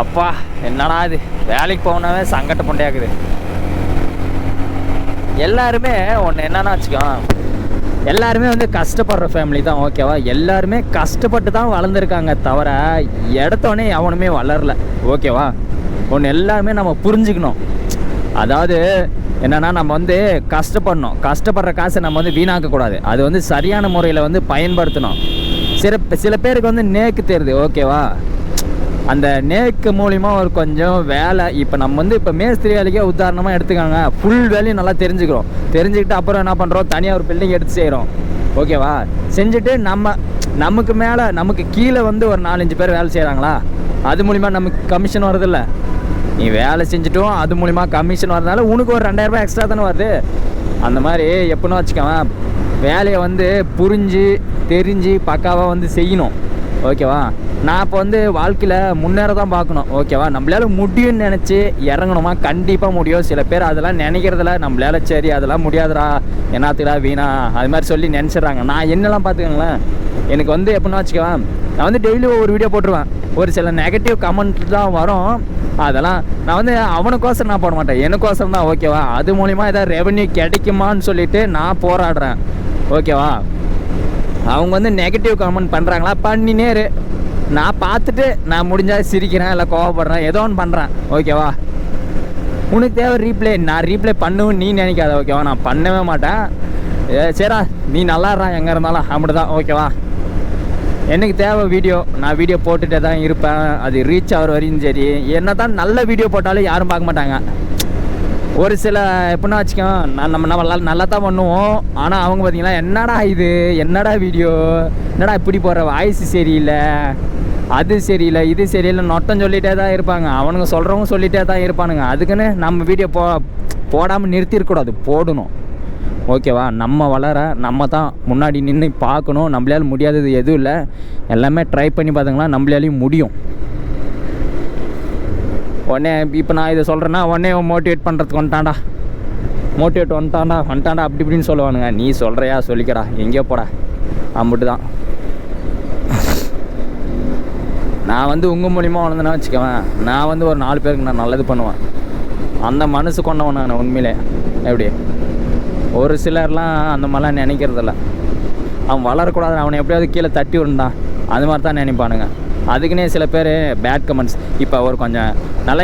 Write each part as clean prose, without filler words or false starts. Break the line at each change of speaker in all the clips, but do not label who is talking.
அப்பா என்னடா இது, வேலைக்கு போகணாவே சங்கட்ட பொண்டையாக்குது. எல்லாருமே ஒன்று என்னன்னா வச்சுக்கோ, எல்லாருமே வந்து கஷ்டப்படுற ஃபேமிலி தான், ஓகேவா? எல்லாருமே கஷ்டப்பட்டு தான் வளர்ந்துருக்காங்க தவிர இடத்தோடனே எவனுமே வளரல, ஓகேவா? ஒன்று எல்லாருமே நம்ம புரிஞ்சுக்கணும். அதாவது என்னென்னா, நம்ம வந்து கஷ்டப்படணும், கஷ்டப்படுற காசை நம்ம வந்து வீணாக்கக்கூடாது, அது வந்து சரியான முறையில் வந்து பயன்படுத்தணும். சில பேருக்கு வந்து நேக்கு தெரியுது, ஓகேவா? அந்த நேக்கு மூலிமா ஒரு கொஞ்சம் வேலை, இப்போ நம்ம வந்து இப்போ மேஸ்திரி வேலைக்கே உதாரணமாக எடுத்துக்காங்க, ஃபுல் வேலையும் நல்லா தெரிஞ்சுக்கிட்டு அப்புறம் என்ன பண்ணுறோம், தனியாக ஒரு பில்டிங் எடுத்து செய்கிறோம், ஓகேவா? செஞ்சுட்டு நமக்கு மேலே நமக்கு கீழே வந்து ஒரு 4-5 பேர் வேலை செய்கிறாங்களா, அது மூலிமா நமக்கு கமிஷன் வருதில்ல. நீ வேலை செஞ்சுட்டும் அது மூலிமா கமிஷன் வரதுனால உனக்கு ஒரு 2000 ரூபாய் எக்ஸ்ட்ரா தானே வருது. அந்த மாதிரி எப்படின்னு வச்சுக்கோவேன், வேலையை வந்து புரிஞ்சு தெரிஞ்சு பக்காவாக வந்து செய்யணும், ஓகேவா? நான் இப்போ வந்து வாழ்க்கையில் முன்னேற தான் பார்க்கணும், ஓகேவா? நம்மளால முடியும்னு நினச்சி இறங்கணுமா, கண்டிப்பாக முடியும். சில பேர் அதெல்லாம் நினைக்கிறதில்ல, நம்மளால சரி அதெல்லாம் முடியாதுடா, என்னத்துடா வீணா, அது மாதிரி சொல்லி நினச்சிட்றாங்க. நான் என்னெல்லாம் பார்த்துக்கோங்களேன், எனக்கு வந்து எப்படின்னா வச்சுக்கோவேன், நான் வந்து டெய்லி ஒரு வீடியோ போட்டுருவேன், ஒரு சில நெகட்டிவ் கமெண்ட் தான் வரும், அதெல்லாம் நான் வந்து அவனுக்கோசரம் நான் போட மாட்டேன், எனக்கோசரம் தான், ஓகேவா? அது மூலிமா ஏதாவது ரெவன்யூ கிடைக்குமான்னு சொல்லிட்டு நான் போராடுறேன், ஓகேவா? அவங்க வந்து நெகட்டிவ் கமெண்ட் பண்ணுறாங்களா, பண்ணினேரு, நான் பார்த்துட்டு நான் முடிஞ்சால் சிரிக்கிறேன், இல்லை கோவப்படுறேன், ஏதோ ஒன்று பண்ணுறேன், ஓகேவா? உனக்கு தேவை ரீப்ளே, நான் ரீப்ளே பண்ணுவேன் நீ நினைக்காத, ஓகேவா? நான் பண்ணவே மாட்டேன். சரிடா நீ நல்லாடுறா எங்கே இருந்தாலும், அப்படி தான், ஓகேவா? எனக்கு தேவை வீடியோ, நான் வீடியோ போட்டுகிட்டே தான் இருப்பேன், அது ரீச் ஆகிற வரையும் சரி. என்ன தான் நல்ல வீடியோ போட்டாலும் யாரும் பார்க்க மாட்டாங்க. ஒரு சில எப்படின்னா வச்சுக்கோ, நம்ம நல்லா தான் பண்ணுவோம், ஆனால் அவங்க பார்த்தீங்கன்னா என்னடா இது, என்னடா வீடியோ, என்னடா இப்படி போடுற, வாய்ஸ் சரியில்லை, அது சரியில்லை, இது சரியில்லை, நொட்டம் சொல்லிகிட்டே தான் இருப்பாங்க. அவனுங்க சொல்கிறவங்க சொல்லிகிட்டே தான் இருப்பானுங்க. அதுக்குன்னு நம்ம வீடியோ போடாமல் நிறுத்திடக்கூடாது, போடணும், ஓகேவா? நம்ம வளர நம்ம தான் முன்னாடி நின்று பார்க்கணும். நம்மளால முடியாதது எதுவும் இல்லை, எல்லாமே ட்ரை பண்ணி பார்த்தாங்களா நம்மளாலையும் முடியும். உடனே இப்போ நான் இதை சொல்கிறேன்னா உடனே மோட்டிவேட் பண்ணுறதுக்கு வந்துட்டான்டா அப்படி இப்படின்னு சொல்லுவானுங்க. நீ சொல்கிறியா சொல்லிக்கடா, எங்கேயோ போடா, அம்பிட்டு தான். நான் வந்து உங்கள் மூலிமா வளர்ந்தேன்னா வச்சுக்கவேன், நான் வந்து ஒரு 4 பேருக்கு நான் நல்லது பண்ணுவேன், அந்த மனசு கொண்டவன் நான் உண்மையிலே. எப்படி ஒரு சிலர்லாம் அந்த மாதிரிலாம் நினைக்கிறதில்ல, அவன் வளரக்கூடாது, அவனை எப்படியாவது கீழே தட்டி விடுண்டான், அது மாதிரி தான் நினைப்பானுங்க. அதுக்குன்னே சில பேர் பேட் கமெண்ட்ஸ், இப்போ ஒரு கொஞ்சம் நல்லா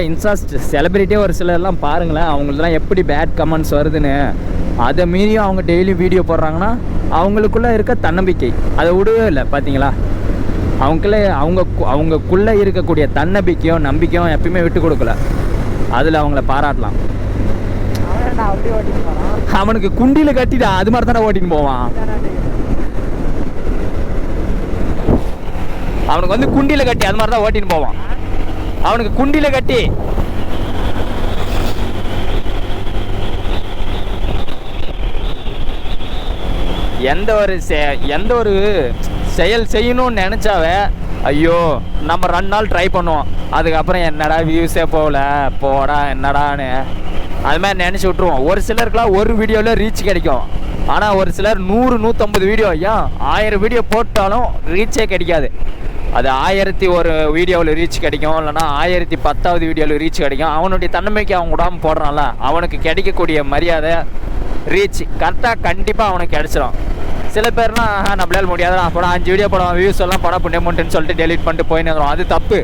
செலிபிரிட்டியே ஒரு சிலர்லாம் பாருங்களேன், அவங்களுக்குலாம் எப்படி பேட் கமெண்ட்ஸ் வருதுன்னு. அதை மீறியும் அவங்க டெய்லி வீடியோ போடுறாங்கன்னா அவங்களுக்குள்ளே இருக்க தன்னம்பிக்கை அதை விடவே இல்லை, பார்த்தீங்களா? அவங்களுக்குள்ளே இருக்கக்கூடிய தன்னம்பிக்கையும் நம்பிக்கையும் எப்பயுமே விட்டு கொடுக்கல, அதில் அவங்கள பாராட்டலாம். அவனுக்கு குண்டியில் கட்டிடா, அது மாதிரி தானே ஓட்டின்னு போவான். அவனுக்கு வந்து குண்டியில் கட்டி அது மாதிரி தான் ஓட்டின்னு போவான். அவனுக்கு குண்டியில் கட்டி எந்த ஒரு செயல் செய்யணும்னு நினச்சாவே, ஐயோ நம்ம 2 நாள் ட்ரை பண்ணுவோம், அதுக்கப்புறம் என்னடா வியூஸே போடா என்னடான்னு அது மாதிரி நினச்சி விட்ருவோம். ஒரு சிலருக்குலாம் ஒரு வீடியோவில் ரீச் கிடைக்கும், ஆனால் ஒரு சிலர் 100-150 வீடியோ, ஏன் 1000 வீடியோ போட்டாலும் ரீச்சே கிடைக்காது. அது 1001 வீடியோவில் ரீச் கிடைக்கும், இல்லைனா 1010வது வீடியோவில் ரீச் கிடைக்கும். அவனுடைய தன்னம்பிக்கை அவன் விடாமல் போடுறான்ல, அவனுக்கு கிடைக்கக்கூடிய மரியாதை ரீச் கரெக்டாக கண்டிப்பாக அவனுக்கு கிடச்சிடும். சில பேர்லாம் நம்மளால் முடியாதுடா, படம் 5 வீடியோ போடுவான், வியூஸ் எல்லாம் படம் புண்ணியமுன்ட்டுன்னு சொல்லிட்டு டெலிட் பண்ணிட்டு போயின்னு வந்துடும், அது தப்பு.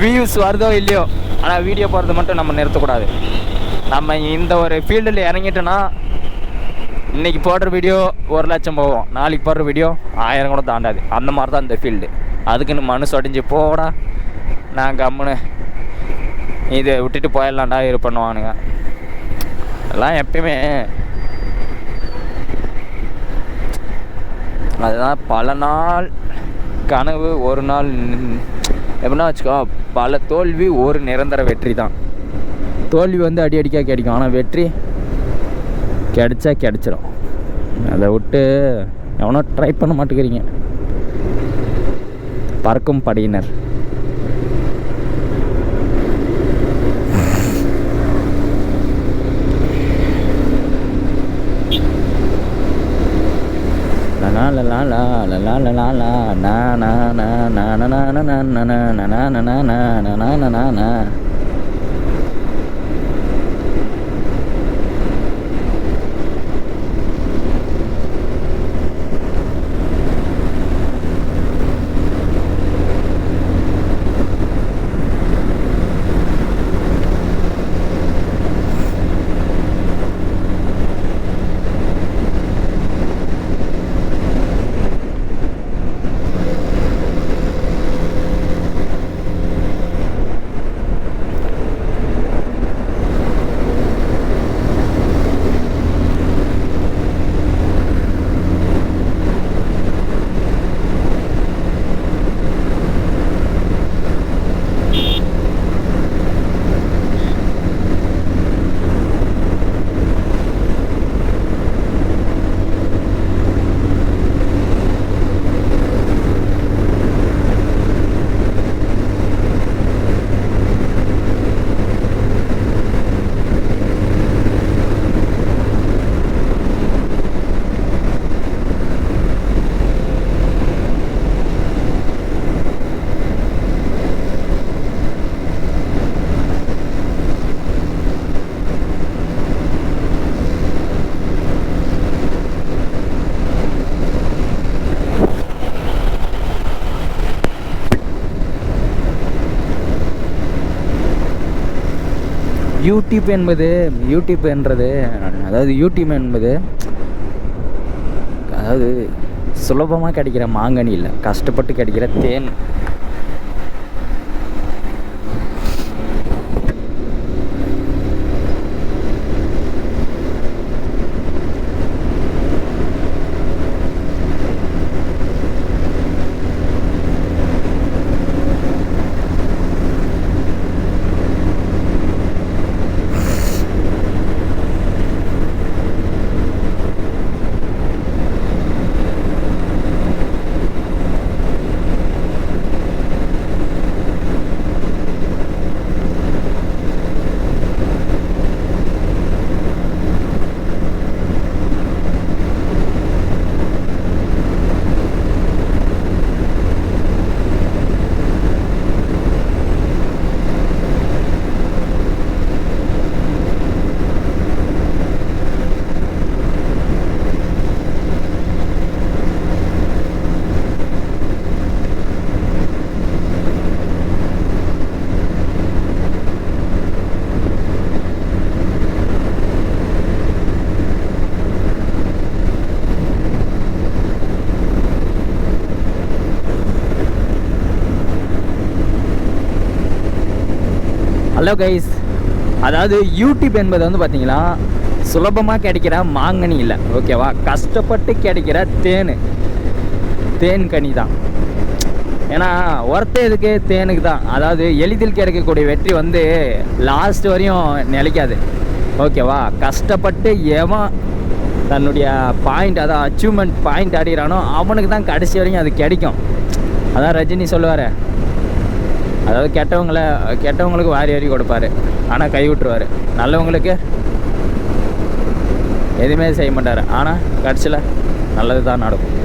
வியூஸ் வருதோ இல்லையோ, ஆனால் வீடியோ போடுறது மட்டும் நம்ம நிறுத்தக்கூடாது. நம்ம இந்த ஒரு ஃபீல்டில் இறங்கிட்டோன்னா இன்றைக்கி போடுற வீடியோ 1 லட்சம் போவோம், நாளைக்கு போடுற வீடியோ 1000 கூட தாண்டாது. அந்த மாதிரி தான் இந்த ஃபீல்டு. அதுக்குன்னு மனசு உடைஞ்சு போடா நான் கம்முன்னு இதை விட்டுட்டு போயிடலாண்டா இது பண்ணுவானுங்க. அதெல்லாம் எப்பயுமே அதுதான் பல நாள் கனவு ஒரு நாள் எப்படின்னா வச்சுக்கோ, பல தோல்வி ஒரு நிரந்தர வெற்றி தான். தோல்வி வந்து அடிக்கடிக்காக கிடைக்கும், ஆனால் வெற்றி கிடைச்சிடும். அதை விட்டு எவனோ ட்ரை பண்ண மாட்டேங்கிறீங்க. பறக்கும் படையினர். லலா லலா லா லலா லலா லா நா நா நா நா நா நா நா நா நா நா நா நா நா நா நா நா நா. யூடியூப் என்றது அதாவது யூடியூப் என்பது அதாவது சுலபமாக கிடைக்கிற மாங்கனி இல்லை, கஷ்டப்பட்டு கிடைக்கிற தேன். ஹலோ கைஸ், அதாவது யூடியூப் என்பது வந்து பார்த்தீங்கன்னா சுலபமாக கிடைக்கிற மாங்கனி இல்லை, ஓகேவா? கஷ்டப்பட்டு கிடைக்கிற தேன் கனி தான். ஏன்னா ஒருத்த இதுக்கு தேனுக்கு தான். அதாவது எளிதில் கிடைக்கக்கூடிய வெற்றி வந்து லாஸ்ட் வரையும் நிலைக்காது, ஓகேவா? கஷ்டப்பட்டு எவன் தன்னுடைய பாயிண்ட், அதாவது அச்சீவ்மெண்ட் பாயிண்ட் அடிக்கிறானோ அவனுக்கு தான் கடைசி வரையும் அது கிடைக்கும். அதான் ரஜினி சொல்லுவார், அதாவது கெட்டவங்களுக்கு வாரி வாரி கொடுப்பாரு, ஆனால் கை விட்டுருவார். நல்லவங்களுக்கு எதுவுமே செய்ய மாட்டார், ஆனால் கடைசியில் நல்லது தான் நடக்கும்.